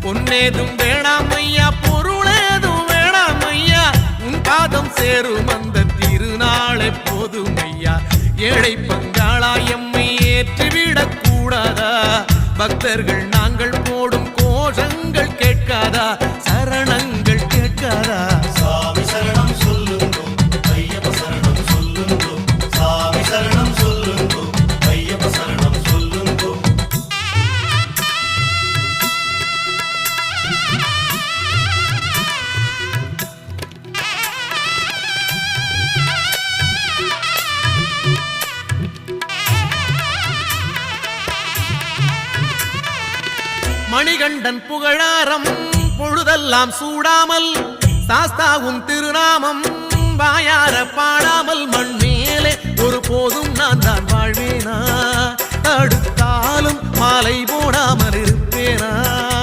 பொன்னேதும் வேணாம் ஐயா, பொருளேதும் வேணாம் ஐயா, உன் பாதம் சேரும் அந்த திருநாளை போதும் ஐயா. ஏழை பங்காளா எம்மை ஏற்றிவிடக் கூடாதா? பக்தர்கள் நாங்கள் போடும் கோஷங்கள் கேட்காதா? சரணங்கள் கேட்காதா? சாமி சரணம் சொல்லுங்கோ, ஐயப்ப சரணம் சொல்லுங்கோ, சாமி சரணம் சொல்லுங்கோ, ஐயப்ப சரணம் சொல்லுங்கோ. மணிகண்டன் புகழாரம் பொழுதெல்லாம் சூடாமல், சாஸ்தாவும் திருநாமம் வாயார பாடாமல், மண் மேலே ஒரு போதும் நான் தான் வாழ்வேனா? தடுத்தாலும் மாலை போடாமல் இருப்பேனா?